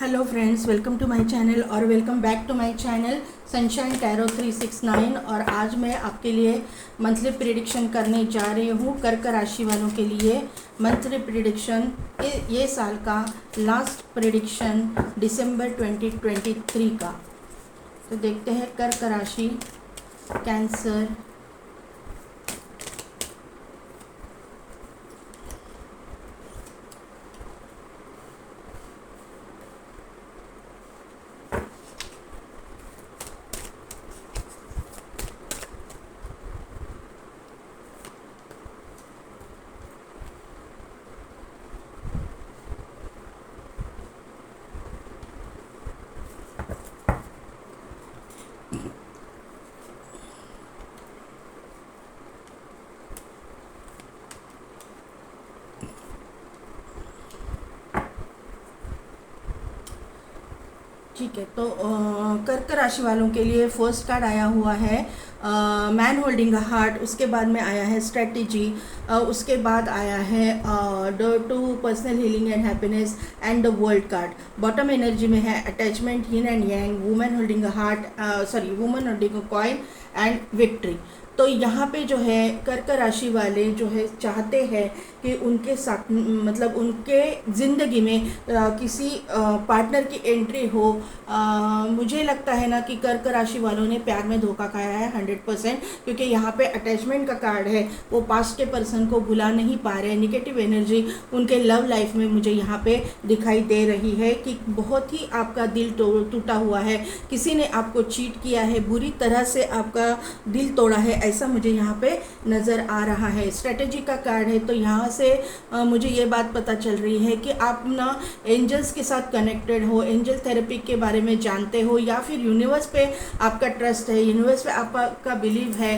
Hello friends, welcome to my channel और welcome back to my channel Sunshine Tarot 369। और आज मैं आपके लिए मंथली प्रेडिक्शन करने जा रही हूँ कर्क राशि वालों के लिए। मंथली प्रेडिक्शन ये साल का लास्ट प्रेडिक्शन दिसंबर 2023 का। तो देखते हैं कर्क राशि, कैंसर, ठीक है। तो कर्क राशि वालों के लिए फर्स्ट कार्ड आया हुआ है मैन होल्डिंग अ हार्ट। उसके बाद में आया है स्ट्रेटजी। उसके बाद आया है door to personal healing and happiness and the world card. Bottom energy में है attachment, yin and yang, women holding a heart, women holding a coin and victory. तो यहाँ पे जो है कर्क राशि वाले जो है चाहते हैं कि उनके साथ मतलब उनके ज़िंदगी में किसी पार्टनर की एंट्री हो। मुझे लगता है ना कि कर्क राशि वालों ने प्यार में धोखा खाया है 100%, क्योंकि यहाँ पे अटैचमेंट का कार्ड है। वो पास्ट के पर्सन को भुला नहीं पा रहे हैं। निगेटिव एनर्जी उनके लव लाइफ में मुझे यहाँ पे दिखाई दे रही है कि बहुत ही आपका दिल टूटा हुआ है। किसी ने आपको चीट किया है, बुरी तरह से आपका दिल तोड़ा है, ऐसा मुझे यहाँ पे नज़र आ रहा है। स्ट्रेटेजी का कार्ड है, तो यहाँ से मुझे ये बात पता चल रही है कि आप ना एंजल्स के साथ कनेक्टेड हो, एंजल थेरेपी के बारे में जानते हो, या फिर यूनिवर्स पे आपका ट्रस्ट है, यूनिवर्स पे आपका बिलीव है,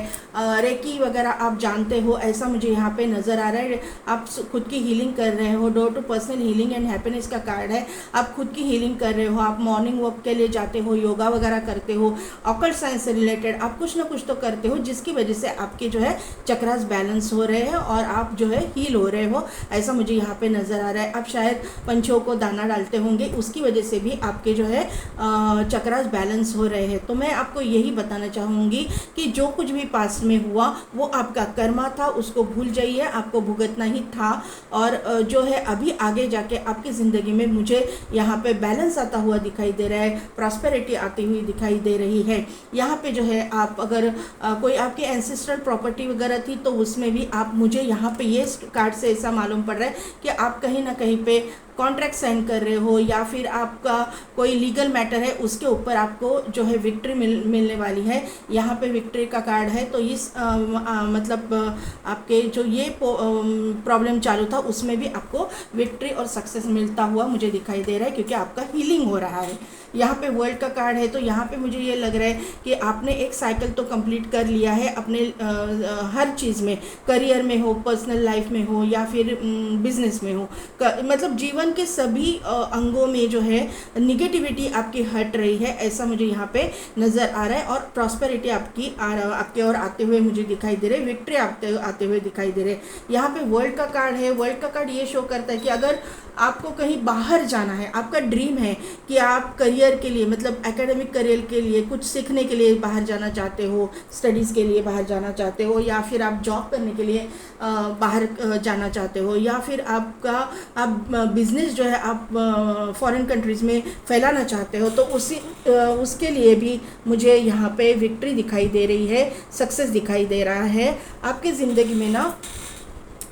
रेकी वगैरह आप जानते हो, ऐसा मुझे यहाँ पे नज़र आ रहा है। आप खुद की हीलिंग कर रहे हो। Door to personal healing and happiness का कार्ड है। आप खुद की हीलिंग कर रहे हो, आप मॉर्निंग वॉक के लिए जाते हो, योगा वगैरह करते हो, ऑकल्ट साइंस से रिलेटेड आप कुछ ना कुछ तो करते हो, जिसकी वजह से आपके जो है चक्रास बैलेंस हो रहे हैं और आप जो है हील हो रहे हो, ऐसा मुझे यहाँ पे नज़र आ रहा है। आप शायद पंछियों को दाना डालते होंगे, उसकी वजह से भी आपके जो है चक्रास बैलेंस हो रहे हैं। तो मैं आपको यही बताना चाहूँगी कि जो कुछ भी पास्ट में हुआ वो आपका कर्मा था, उसको भूल जाइए, आपको भुगतना ही था। और जो है अभी आगे जाके आपकी ज़िंदगी में मुझे यहाँ पे बैलेंस आता हुआ दिखाई दे रहा है, प्रॉस्पेरिटी आती हुई दिखाई दे रही है। यहाँ पे जो है आप अगर कोई आपकी एंसेस्ट्रल प्रॉपर्टी वगैरह थी तो उसमें भी आप, मुझे यहाँ पे ये कार्ड से ऐसा मालूम पड़ रहा है कि आप कहीं ना कहीं पे कॉन्ट्रैक्ट साइन कर रहे हो, या फिर आपका कोई लीगल मैटर है, उसके ऊपर आपको जो है विक्ट्री मिलने वाली है। यहाँ पे विक्ट्री का कार्ड है। तो इस मतलब आपके जो ये प्रॉब्लम चालू था उसमें भी आपको विक्ट्री और सक्सेस मिलता हुआ मुझे दिखाई दे रहा है, क्योंकि आपका हीलिंग हो रहा है। यहाँ पे वर्ल्ड का कार्ड है। तो यहाँ पे मुझे ये लग रहा है कि आपने एक साइकिल तो कंप्लीट कर लिया है अपने हर चीज़ में, करियर में हो, पर्सनल लाइफ में हो, या फिर बिजनेस में हो, मतलब जीवन के सभी अंगों में जो है निगेटिविटी आपकी हट रही है, ऐसा मुझे यहाँ पे नज़र आ रहा है। और प्रॉस्पेरिटी आपके और आते हुए मुझे दिखाई दे रहे, विक्ट्री आते हुए दिखाई दे रहे। यहाँ पे वर्ल्ड का कार्ड है। वर्ल्ड का कार्ड ये शो करता है कि अगर आपको कहीं बाहर जाना है, आपका ड्रीम है कि आप करियर के लिए, मतलब एकेडमिक करियर के लिए, कुछ सीखने के लिए बाहर जाना चाहते हो, स्टडीज़ के लिए बाहर जाना चाहते हो, या फिर आप जॉब करने के लिए बाहर जाना चाहते हो, या फिर आप बिज़नेस जो है आप फॉरेन कंट्रीज़ में फैलाना चाहते हो, तो उसके लिए भी मुझे यहाँ पे विक्ट्री दिखाई दे रही है, सक्सेस दिखाई दे रहा है। आपकी ज़िंदगी में ना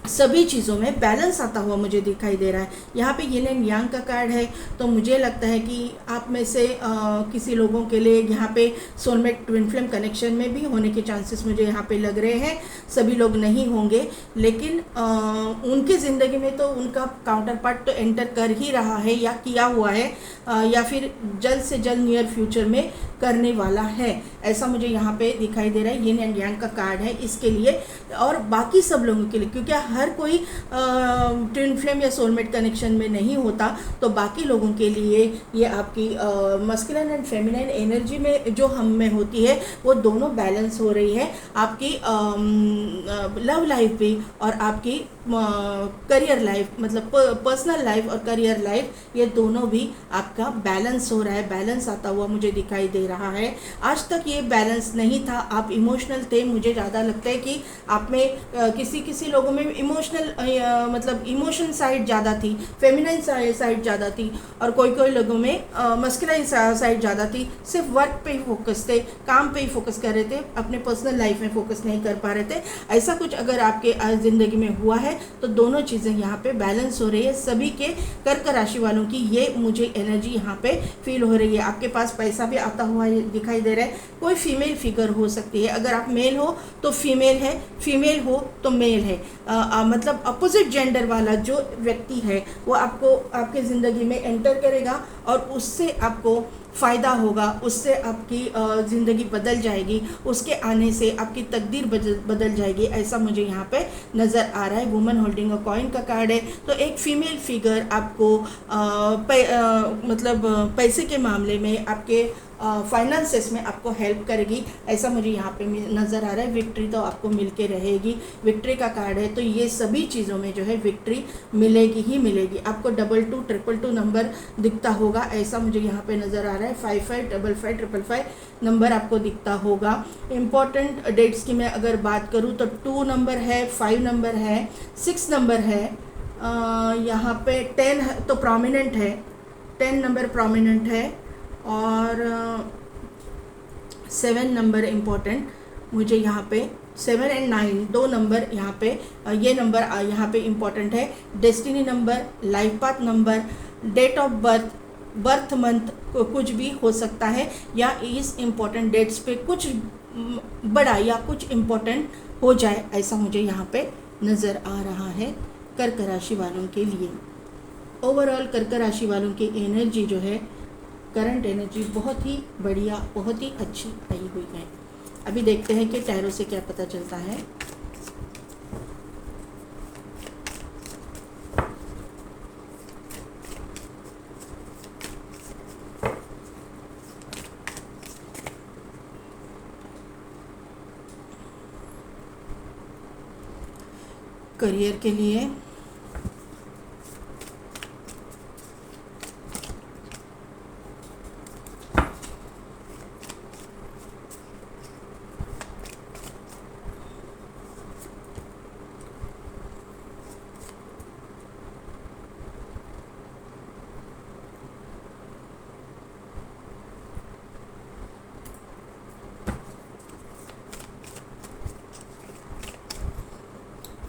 सभी चीज़ों में बैलेंस आता हुआ मुझे दिखाई दे रहा है। यहाँ पे यिन एंड यांग का कार्ड है। तो मुझे लगता है कि आप में से किसी लोगों के लिए यहाँ पे सोलमेट ट्विन फ्लेम कनेक्शन में भी होने के चांसेस मुझे यहाँ पे लग रहे हैं। सभी लोग नहीं होंगे, लेकिन उनकी ज़िंदगी में तो उनका काउंटर पार्ट तो एंटर कर ही रहा है, या किया हुआ है, या फिर जल्द से जल्द नियर फ्यूचर में करने वाला है। ऐसा मुझे यहाँ पे दिखाई दे रहा है। यिन एंड यांग का कार्ड है इसके लिए और बाकी सब लोगों के लिए, क्योंकि हर कोई ट्विन फ्लेम या सोलमेट कनेक्शन में नहीं होता, तो बाकी लोगों के लिए ये आपकी मस्कुलिन एंड फेमिनाइन एनर्जी में जो हम में होती है वो दोनों बैलेंस हो रही है। आपकी लव लाइफ भी और आपकी करियर लाइफ, मतलब पर्सनल लाइफ और करियर लाइफ, ये दोनों भी आपका बैलेंस हो रहा है, बैलेंस आता हुआ मुझे दिखाई दे रहा है। आज तक ये बैलेंस नहीं था, आप इमोशनल थे। मुझे ज़्यादा लगता है कि आप में किसी लोगों में इमोशनल मतलब इमोशन साइड ज़्यादा थी, फेमिनाइन साइड ज़्यादा थी, और कोई लोगों में मस्कुलाइन साइड ज़्यादा थी। सिर्फ वर्क पे ही फोकस थे, काम पे ही फोकस कर रहे थे, अपने पर्सनल लाइफ में फोकस नहीं कर पा रहे थे। ऐसा कुछ अगर आपके ज़िंदगी में हुआ है तो दोनों चीज़ें यहाँ पे बैलेंस हो रही है। सभी के कर्क राशि वालों की ये मुझे एनर्जी यहाँ पे फील हो रही है। आपके पास पैसा भी आता हुआ दिखाई दे रहा है। कोई फीमेल फिगर हो सकती है, अगर आप मेल हो तो फीमेल है, फीमेल हो तो मेल है। मतलब अपोजिट जेंडर वाला जो व्यक्ति है वो आपको आपके ज़िंदगी में एंटर करेगा और उससे आपको फ़ायदा होगा, उससे आपकी ज़िंदगी बदल जाएगी, उसके आने से आपकी तकदीर बदल जाएगी। ऐसा मुझे यहाँ पे नज़र आ रहा है। वुमन होल्डिंग अ कॉइन का कार्ड है, तो एक फीमेल फिगर आपको मतलब पैसे के मामले में, आपके फाइनेंसेस में आपको हेल्प करेगी, ऐसा मुझे यहाँ पे नज़र आ रहा है। विक्ट्री तो आपको मिल के रहेगी, विक्ट्री का कार्ड है, तो ये सभी चीज़ों में जो है विक्ट्री मिलेगी ही मिलेगी। आपको 22 222 नंबर दिखता होगा, ऐसा मुझे यहाँ पे नज़र आ रहा है। 55 55 555 नंबर आपको दिखता होगा। इम्पॉर्टेंट डेट्स की मैं अगर बात करूँ तो 2 नंबर है, 5 नंबर है, 6 नंबर है, यहाँ पे 10 तो प्रोमिनेंट है, 10 नंबर प्रोमिनेंट है, और 7 नंबर इम्पॉर्टेंट मुझे यहाँ पे 7 और 9 दो नंबर यहाँ पे, ये नंबर यहाँ पे इम्पॉर्टेंट है। Destiny number, life path number, date of birth, birth month कुछ भी हो सकता है, या इस इम्पॉर्टेंट डेट्स पे कुछ बड़ा या कुछ इम्पॉर्टेंट हो जाए, ऐसा मुझे यहाँ पे नज़र आ रहा है कर्क राशि वालों के लिए। ओवरऑल कर्क राशि वालों की एनर्जी जो है, करंट एनर्जी बहुत ही बढ़िया, बहुत ही अच्छी आई हुई है। अभी देखते हैं कि टैरो से क्या पता चलता है। करियर के लिए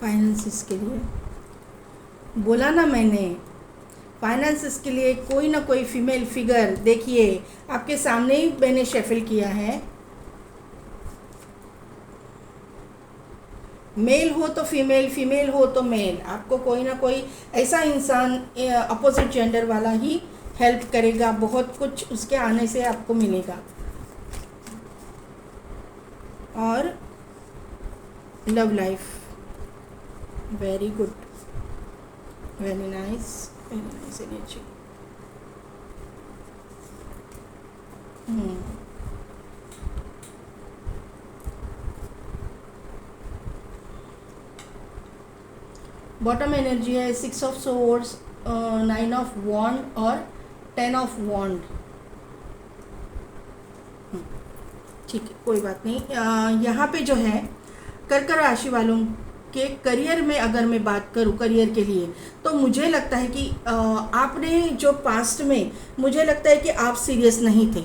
फाइनेंसिस के लिए बोला ना मैंने, फाइनेंसिस के लिए कोई ना कोई फीमेल फिगर देखिए आपके सामने ही मैंने शफल किया है। मेल हो तो फीमेल, फीमेल हो तो मेल, आपको कोई ना कोई ऐसा इंसान अपोजिट जेंडर वाला ही हेल्प करेगा, बहुत कुछ उसके आने से आपको मिलेगा। और love life very good, very nice energy. Bottom energy है 6 ऑफ सोर्ड्स, 9 ऑफ वॉन्ड और 10 ऑफ वॉन्ड। ठीक है, कोई बात नहीं। यहाँ पे जो है कर्क राशि वालों के करियर में अगर मैं बात करूँ, करियर के लिए, तो मुझे लगता है कि आपने जो पास्ट में, मुझे लगता है कि आप सीरियस नहीं थे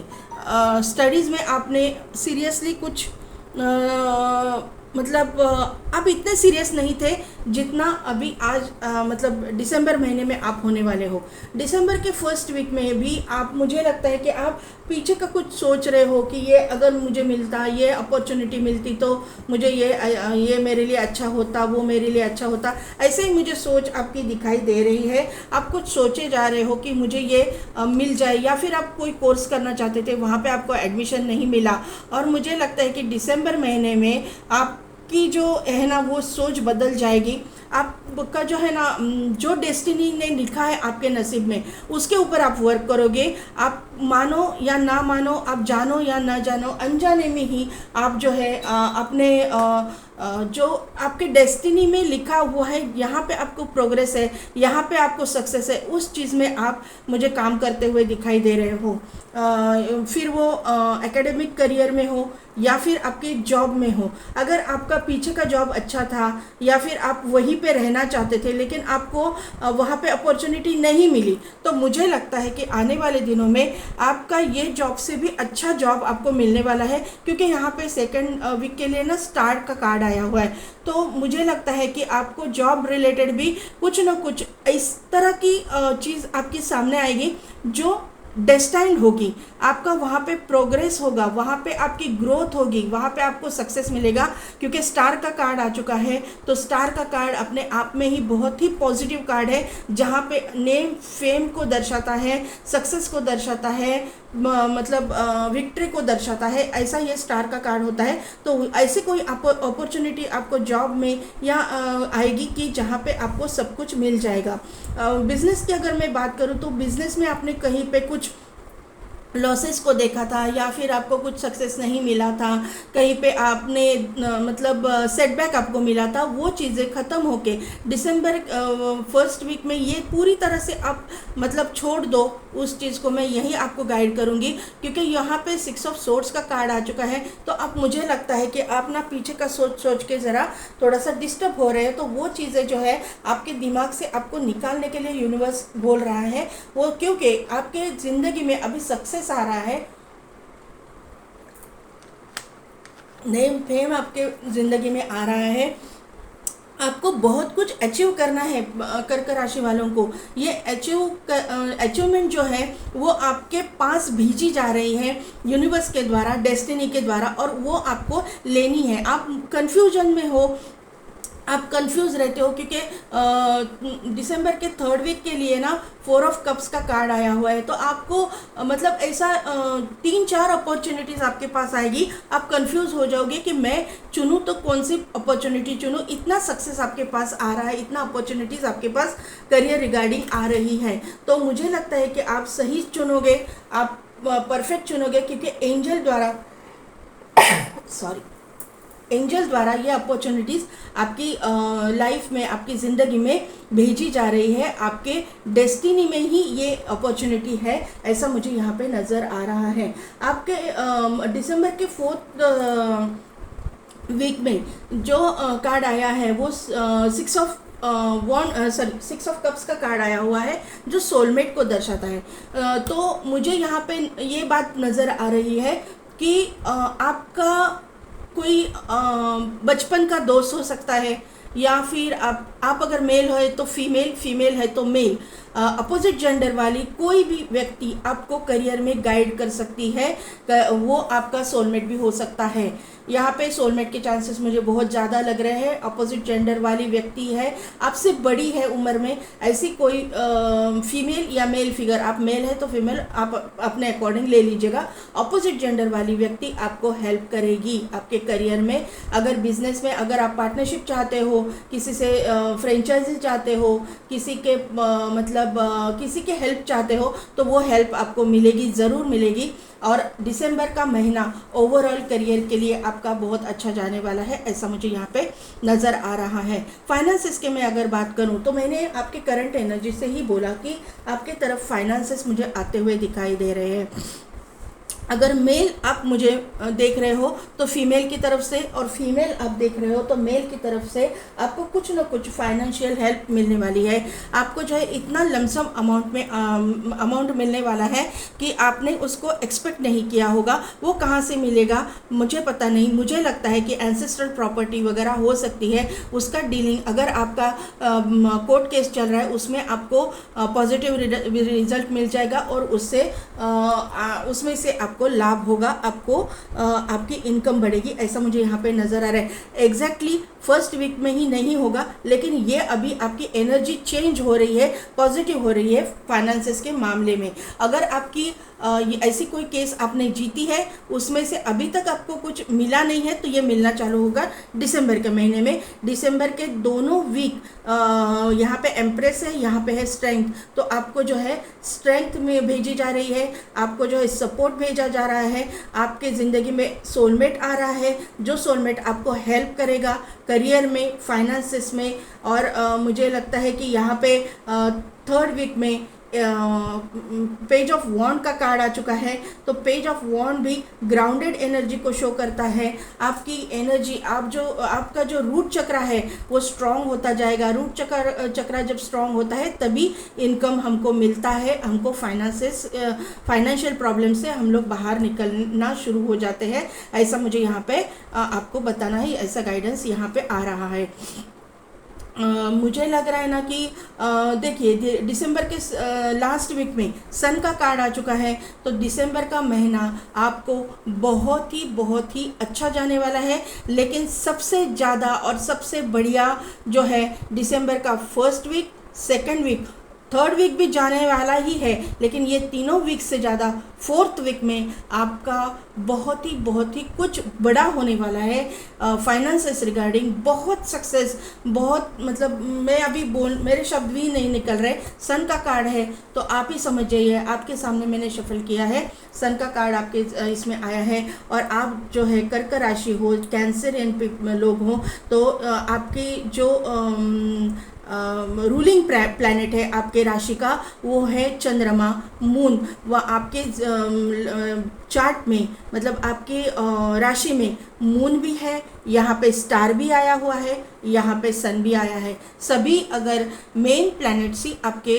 स्टडीज़ में, आपने सीरियसली कुछ मतलब आप इतने सीरियस नहीं थे जितना अभी आज मतलब दिसंबर महीने में आप होने वाले हो। दिसंबर के फर्स्ट वीक में भी आप, मुझे लगता है कि आप पीछे का कुछ सोच रहे हो कि ये अगर मुझे मिलता, ये अपॉर्चुनिटी मिलती तो मुझे ये मेरे लिए अच्छा होता, वो मेरे लिए अच्छा होता, ऐसे ही मुझे सोच आपकी दिखाई दे रही है। आप कुछ सोचे जा रहे हो कि मुझे ये मिल जाए, या फिर आप कोई कोर्स करना चाहते थे, वहाँ पे आपको एडमिशन नहीं मिला, और मुझे लगता है कि दिसंबर महीने में आपकी जो है ना वो सोच बदल जाएगी। आपका जो है ना जो डेस्टिनी ने लिखा है आपके नसीब में, उसके ऊपर आप वर्क करोगे। आप मानो या ना मानो, आप जानो या ना जानो, अनजाने में ही आप जो है अपने जो आपके डेस्टिनी में लिखा हुआ है, यहाँ पे आपको प्रोग्रेस है, यहाँ पे आपको सक्सेस है, उस चीज़ में आप मुझे काम करते हुए दिखाई दे रहे हो। फिर वो एकेडमिक करियर में हो या फिर आपके जॉब में हो। अगर आपका पीछे का जॉब अच्छा था या फिर आप वहीं पे रहना चाहते थे लेकिन आपको वहाँ पे अपॉर्चुनिटी नहीं मिली, तो मुझे लगता है कि आने वाले दिनों में आपका ये जॉब से भी अच्छा जॉब आपको मिलने वाला है, क्योंकि यहाँ पे सेकंड वीक के लिए ना स्टार्ट का कार्ड आया हुआ है। तो मुझे लगता है कि आपको जॉब रिलेटेड भी कुछ ना कुछ इस तरह की चीज़ आपके सामने आएगी जो डेस्टाइंड होगी। आपका वहाँ पे प्रोग्रेस होगा, वहाँ पे आपकी ग्रोथ होगी, वहाँ पे आपको सक्सेस मिलेगा, क्योंकि स्टार का कार्ड आ चुका है। तो स्टार का कार्ड अपने आप में ही बहुत ही पॉजिटिव कार्ड है, जहाँ पे नेम फेम को दर्शाता है, सक्सेस को दर्शाता है, मतलब विक्ट्री को दर्शाता है। ऐसा ये स्टार का कार्ड होता है। तो ऐसे कोई अपॉर्चुनिटी आपको जॉब में या आएगी कि जहाँ पे आपको सब कुछ मिल जाएगा। बिजनेस की अगर मैं बात करूँ तो बिजनेस में आपने कहीं पे कुछ लॉसेस को देखा था या फिर आपको कुछ सक्सेस नहीं मिला था, कहीं पे आपने मतलब सेटबैक आपको मिला था, वो चीज़ें ख़त्म होके दिसंबर फर्स्ट वीक में ये पूरी तरह से आप मतलब छोड़ दो उस चीज़ को। मैं यही आपको गाइड करूँगी, क्योंकि यहाँ पे 6 ऑफ सोर्ड्स का कार्ड आ चुका है। तो अब मुझे लगता है कि आप ना पीछे का सोच के ज़रा थोड़ा सा डिस्टर्ब हो रहे हैं। तो वो चीज़ें जो है आपके दिमाग से आपको निकालने के लिए यूनिवर्स बोल रहा है वो, क्योंकि आपके ज़िंदगी में अभी सक्सेस आ रहा है, नेम फेम आपके ज़िंदगी में आ रहा है। आपको बहुत कुछ अचीव करना है। कर्क राशि वालों को ये अचीवमेंट जो है वो आपके पास भेजी जा रही है यूनिवर्स के द्वारा, डेस्टिनी के द्वारा, और वो आपको लेनी है। आप कंफ्यूजन में हो, आप कंफ्यूज रहते हो, क्योंकि दिसंबर के थर्ड वीक के लिए ना 4 ऑफ कप्स का कार्ड आया हुआ है। तो आपको मतलब ऐसा 3-4 अपॉर्चुनिटीज़ आपके पास आएगी। आप कंफ्यूज हो जाओगे कि मैं चुनूँ तो कौन सी अपॉर्चुनिटी चुनूँ। इतना सक्सेस आपके पास आ रहा है, इतना अपॉर्चुनिटीज़ आपके पास करियर रिगार्डिंग आ रही है। तो मुझे लगता है कि आप सही चुनोगे, आप परफेक्ट चुनोगे, क्योंकि एंजल द्वारा एंजल द्वारा ये अपॉर्चुनिटीज़ आपकी लाइफ में, आपकी ज़िंदगी में भेजी जा रही है। आपके डेस्टिनी में ही ये अपॉर्चुनिटी है, ऐसा मुझे यहाँ पे नज़र आ रहा है। आपके दिसंबर के 4th वीक में जो कार्ड आया है वो 6 ऑफ कप्स का कार्ड आया हुआ है, जो सोलमेट को दर्शाता है। तो मुझे यहाँ पे ये बात नज़र आ रही है कि आपका कोई बचपन का दोस्त हो सकता है, या फिर आप अगर मेल है तो फीमेल, फीमेल है तो मेल, अपोजिट जेंडर वाली कोई भी व्यक्ति आपको करियर में गाइड कर सकती है। वो आपका सोलमेट भी हो सकता है। यहाँ पे सोलमेट के चांसेस मुझे बहुत ज़्यादा लग रहे हैं। अपोजिट जेंडर वाली व्यक्ति है, आपसे बड़ी है उम्र में, ऐसी कोई फीमेल या मेल फिगर, आप मेल है तो फीमेल आप अपने अकॉर्डिंग ले लीजिएगा। अपोजिट जेंडर वाली व्यक्ति आपको हेल्प करेगी आपके करियर में। अगर बिजनेस में अगर आप पार्टनरशिप चाहते हो, किसी से फ्रेंचाइजी चाहते हो, किसी के मतलब किसी के हेल्प चाहते हो, तो वो हेल्प आपको मिलेगी, ज़रूर मिलेगी। और दिसंबर का महीना ओवरऑल करियर के लिए आपका बहुत अच्छा जाने वाला है, ऐसा मुझे यहाँ पे नज़र आ रहा है। फाइनेंसेस के मैं अगर बात करूँ तो मैंने आपके करंट एनर्जी से ही बोला कि आपके तरफ फाइनेंसेस मुझे आते हुए दिखाई दे रहे हैं। अगर मेल आप मुझे देख रहे हो तो फीमेल की तरफ से, और फीमेल आप देख रहे हो तो मेल की तरफ से आपको कुछ ना कुछ फाइनेंशियल हेल्प मिलने वाली है। आपको जो है इतना लमसम अमाउंट मिलने वाला है कि आपने उसको एक्सपेक्ट नहीं किया होगा। वो कहाँ से मिलेगा मुझे पता नहीं, मुझे लगता है कि एंसेस्ट्रल प्रॉपर्टी वगैरह हो सकती है, उसका डीलिंग अगर आपका कोर्ट केस चल रहा है उसमें आपको पॉजिटिव रिजल्ट मिल जाएगा, और उसमें से आपको लाभ होगा, आपको आपकी इनकम बढ़ेगी, ऐसा मुझे यहाँ पे नज़र आ रहा है। एग्जैक्टली फर्स्ट वीक में ही नहीं होगा, लेकिन ये अभी आपकी एनर्जी चेंज हो रही है, पॉजिटिव हो रही है फाइनेंसेस के मामले में। अगर आपकी ऐसी कोई केस आपने जीती है उसमें से अभी तक आपको कुछ मिला नहीं है तो ये मिलना चालू होगा दिसंबर के महीने में। दिसंबर के दोनों वीक यहाँ पे एम्प्रेस है, यहाँ पे है स्ट्रेंथ, तो आपको जो है स्ट्रेंथ में भेजी जा रही है, आपको जो है सपोर्ट भेजा जा रहा है। आपके ज़िंदगी में सोलमेट आ रहा है, जो सोलमेट आपको हेल्प करेगा करियर में, फाइनेंसेस में। और मुझे लगता है कि यहाँ पे थर्ड वीक में पेज ऑफ वॉन्ड का कार्ड आ चुका है, तो पेज ऑफ वॉन्ड भी ग्राउंडेड एनर्जी को शो करता है। आपकी एनर्जी, आपका जो रूट चक्र है वो स्ट्रांग होता जाएगा। रूट चक्र जब स्ट्रांग होता है तभी इनकम हमको मिलता है, हमको फाइनेंशियल प्रॉब्लम से हम लोग बाहर निकलना शुरू हो जाते हैं। ऐसा मुझे यहाँ पे आपको बताना है, ऐसा गाइडेंस यहाँ पे आ रहा है। मुझे लग रहा है ना कि देखिए दिसंबर के लास्ट वीक में सन का कार्ड आ चुका है, तो दिसंबर का महीना आपको बहुत ही अच्छा जाने वाला है। लेकिन सबसे ज़्यादा और सबसे बढ़िया जो है दिसंबर का first week, second week, third week भी जाने वाला ही है, लेकिन ये तीनों वीक से ज़्यादा फोर्थ वीक में आपका बहुत ही कुछ बड़ा होने वाला है। फाइनेंसेस रिगार्डिंग बहुत सक्सेस, बहुत मतलब मैं अभी मेरे शब्द भी नहीं निकल रहे। सन का कार्ड है तो आप ही समझ जाइए, आपके सामने मैंने शफल किया है, सन का कार्ड आपके इसमें आया है। और आप जो है कर्क राशि हो, कैंसरियन लोग हों, तो आपकी जो रूलिंग प्लैनेट है आपके राशि का वो है चंद्रमा, मून। वह आपके चार्ट में मतलब आपके राशि में मून भी है, यहाँ पे स्टार भी आया हुआ है, यहाँ पे सन भी आया है। सभी अगर मेन प्लैनेट्स ही आपके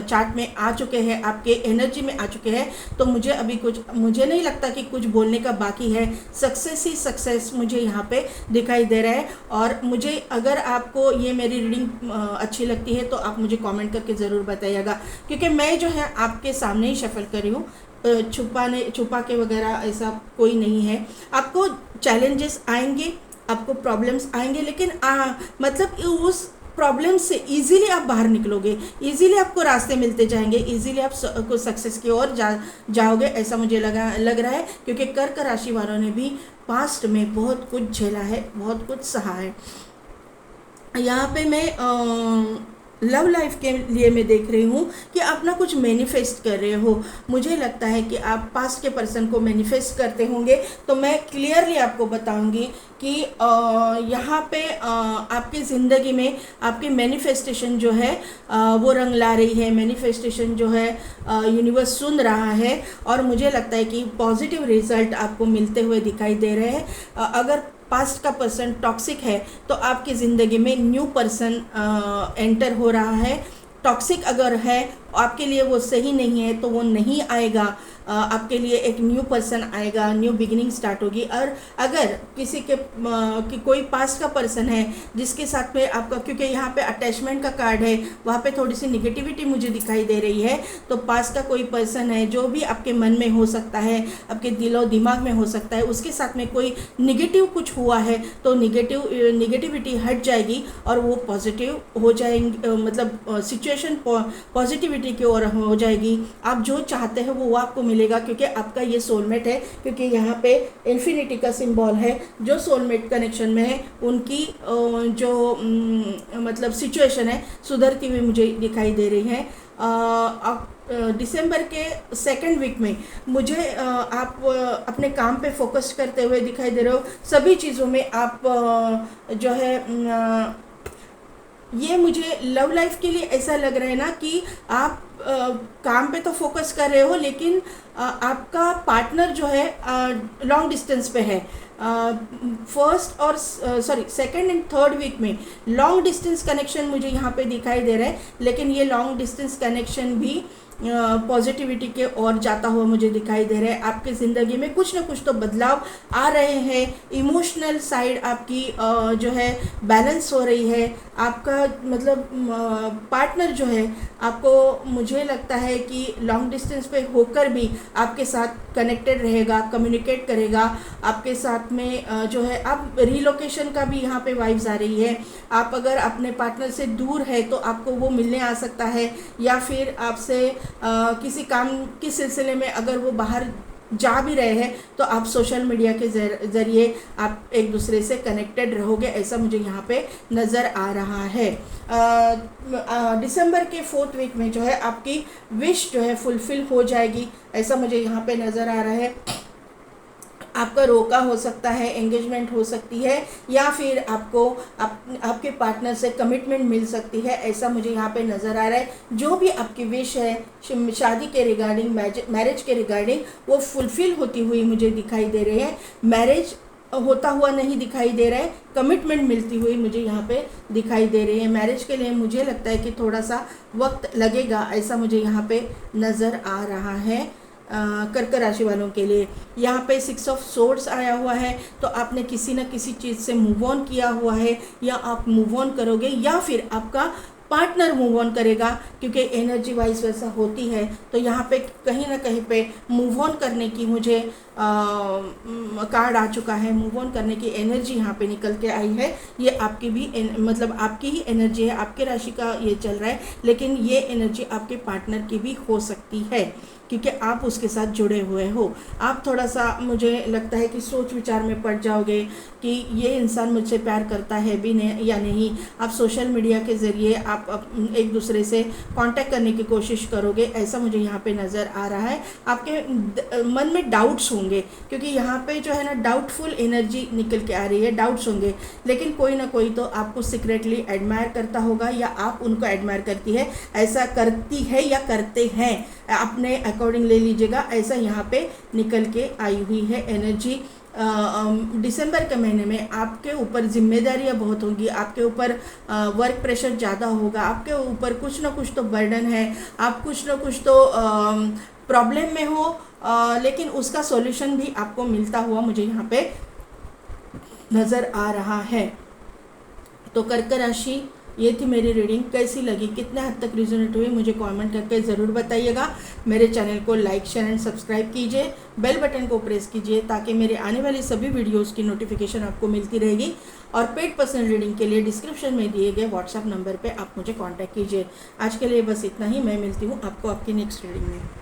चार्ट में आ चुके हैं, आपके एनर्जी में आ चुके हैं, तो मुझे नहीं लगता कि कुछ बोलने का बाकी है। सक्सेस ही सक्सेस मुझे यहाँ पे दिखाई दे रहा है। और मुझे अगर आपको ये मेरी रीडिंग अच्छी लगती है तो आप मुझे कमेंट करके ज़रूर बताइएगा, क्योंकि मैं जो है आपके सामने ही शफल कर रही हूँ, छुपा के वगैरह ऐसा कोई नहीं है। आपको चैलेंजेस आएंगे, आपको प्रॉब्लम्स आएंगे, लेकिन मतलब उस प्रॉब्लम से इजीली आप बाहर निकलोगे, इजीली आपको रास्ते मिलते जाएंगे, इजीली आप सक्सेस की ओर जाओगे, ऐसा मुझे लग रहा है। क्योंकि कर्क राशि वालों ने भी पास्ट में बहुत कुछ झेला है, बहुत कुछ सहा है। यहाँ पे मैं लव लाइफ के लिए मैं देख रही हूँ कि आप ना कुछ मैनिफेस्ट कर रहे हो। मुझे लगता है कि आप पास्ट के पर्सन को मैनिफेस्ट करते होंगे, तो मैं क्लियरली आपको बताऊंगी कि यहाँ पे आपकी ज़िंदगी में आपकी मैनिफेस्टेशन जो है वो रंग ला रही है। मैनिफेस्टेशन जो है यूनिवर्स सुन रहा है, और मुझे लगता है कि पॉजिटिव रिजल्ट आपको मिलते हुए दिखाई दे रहे हैं। अगर पास्ट का पर्सन टॉक्सिक है तो आपकी ज़िंदगी में न्यू पर्सन एंटर हो रहा है। टॉक्सिक अगर है आपके लिए वो सही नहीं है तो वो नहीं आएगा, आपके लिए एक न्यू पर्सन आएगा, न्यू बिगिनिंग स्टार्ट होगी। और अगर किसी के कि कोई पास्ट का पर्सन है जिसके साथ में आपका, क्योंकि यहाँ पे अटैचमेंट का कार्ड है, वहाँ पे थोड़ी सी निगेटिविटी मुझे दिखाई दे रही है, तो पास्ट का कोई पर्सन है जो भी आपके मन में हो सकता है, आपके दिलो दिमाग में हो सकता है, उसके साथ में कोई निगेटिव कुछ हुआ है तो निगेटिविटी हट जाएगी और वो पॉजिटिव हो जाएंगे, मतलब सिचुएशन पॉजिटिविटी की ओर हो जाएगी। आप जो चाहते हैं वो आपको मिलेगा, क्योंकि आपका ये सोलमेट है। क्योंकि यहाँ पे इन्फिनिटी का सिंबल है, जो सोलमेट कनेक्शन में है उनकी जो मतलब सिचुएशन है सुधरती हुई मुझे दिखाई दे रही है। दिसंबर के सेकंड वीक में मुझे आप अपने काम पे फोकस करते हुए दिखाई दे रहे हो। सभी चीज़ों में आप जो है ये मुझे लव लाइफ के लिए ऐसा लग रहा है ना कि आप काम पे तो फोकस कर रहे हो, लेकिन आपका पार्टनर जो है लॉन्ग डिस्टेंस पे है। फर्स्ट और सेकंड एंड थर्ड वीक में लॉन्ग डिस्टेंस कनेक्शन मुझे यहाँ पे दिखाई दे रहा है, लेकिन ये लॉन्ग डिस्टेंस कनेक्शन भी पॉजिटिविटी के ओर जाता हुआ मुझे दिखाई दे रहा है। आपकी ज़िंदगी में कुछ ना कुछ तो बदलाव आ रहे हैं। इमोशनल साइड आपकी जो है बैलेंस हो रही है। आपका मतलब पार्टनर जो है आपको, मुझे लगता है कि लॉन्ग डिस्टेंस पे होकर भी आपके साथ कनेक्टेड रहेगा, कम्युनिकेट करेगा आपके साथ में। जो है आप रिलोकेशन का भी यहाँ पे वाइब्स आ रही है। आप अगर अपने पार्टनर से दूर है तो आपको वो मिलने आ सकता है, या फिर आपसे किसी काम के सिलसिले में अगर वो बाहर जा भी रहे हैं तो आप सोशल मीडिया के ज़रिए आप एक दूसरे से कनेक्टेड रहोगे, ऐसा मुझे यहाँ पे नज़र आ रहा है। दिसंबर के 4th वीक में जो है आपकी विश जो है फुलफ़िल हो जाएगी, ऐसा मुझे यहाँ पे नज़र आ रहा है। आपका रोका हो सकता है, एंगेजमेंट हो सकती है, या फिर आपको आपके पार्टनर से कमिटमेंट मिल सकती है, ऐसा मुझे यहाँ पे नज़र आ रहा है। जो भी आपकी विश है शादी के रिगार्डिंग, मैरिज के रिगार्डिंग, वो फुलफ़िल होती हुई मुझे दिखाई दे रही है। मैरिज होता हुआ नहीं दिखाई दे रहा है, कमिटमेंट मिलती हुई मुझे यहाँ पे दिखाई दे रही है। मैरिज के लिए मुझे लगता है कि थोड़ा सा वक्त लगेगा, ऐसा मुझे यहाँ पे नज़र आ रहा है। कर्क राशि वालों के लिए यहाँ पे 6 ऑफ सोर्ड्स आया हुआ है, तो आपने किसी न किसी चीज़ से मूव ऑन किया हुआ है, या आप मूव ऑन करोगे, या फिर आपका पार्टनर मूव ऑन करेगा, क्योंकि एनर्जी वाइज वैसा होती है। तो यहाँ पे कहीं ना कहीं पे मूव ऑन करने की मुझे कार्ड आ चुका है। मूव ऑन करने की एनर्जी यहाँ पे निकल के आई है। ये आपकी भी मतलब आपकी ही एनर्जी है, आपके राशि का ये चल रहा है, लेकिन ये एनर्जी आपके पार्टनर की भी हो सकती है, क्योंकि आप उसके साथ जुड़े हुए हो। आप थोड़ा सा, मुझे लगता है कि सोच विचार में पड़ जाओगे कि ये इंसान मुझसे प्यार करता है भी नहीं या नहीं। आप सोशल मीडिया के ज़रिए आप एक दूसरे से कांटेक्ट करने की कोशिश करोगे, ऐसा मुझे यहाँ पे नज़र आ रहा है। आपके मन में डाउट्स होंगे, क्योंकि यहाँ पे जो है ना डाउटफुल एनर्जी निकल के आ रही है, डाउट्स होंगे, लेकिन कोई ना कोई तो आपको सीक्रेटली एडमायर करता होगा, या आप उनको एडमायर करती है, ऐसा करती है या करते हैं, अपने अकॉर्डिंग ले लीजिएगा, ऐसा यहाँ पे निकल के आई हुई है एनर्जी। दिसंबर के महीने में आपके ऊपर जिम्मेदारियां बहुत होंगी, आपके ऊपर वर्क प्रेशर ज़्यादा होगा, आपके ऊपर कुछ ना कुछ तो बर्डन है, आप कुछ ना कुछ तो प्रॉब्लम में हो, लेकिन उसका सॉल्यूशन भी आपको मिलता हुआ मुझे यहाँ पे नज़र आ रहा है। तो कर्क राशि, ये थी मेरी रीडिंग। कैसी लगी, कितने हद तक रिजोनेट हुई, मुझे कमेंट करके ज़रूर बताइएगा। मेरे चैनल को लाइक, शेयर एंड सब्सक्राइब कीजिए, बेल बटन को प्रेस कीजिए, ताकि मेरे आने वाली सभी वीडियोस की नोटिफिकेशन आपको मिलती रहेगी। और पेड पर्सनल रीडिंग के लिए डिस्क्रिप्शन में दिए गए व्हाट्सएप नंबर पर आप मुझे कॉन्टैक्ट कीजिए। आज के लिए बस इतना ही। मैं मिलती हूँ आपको आपकी नेक्स्ट रीडिंग में।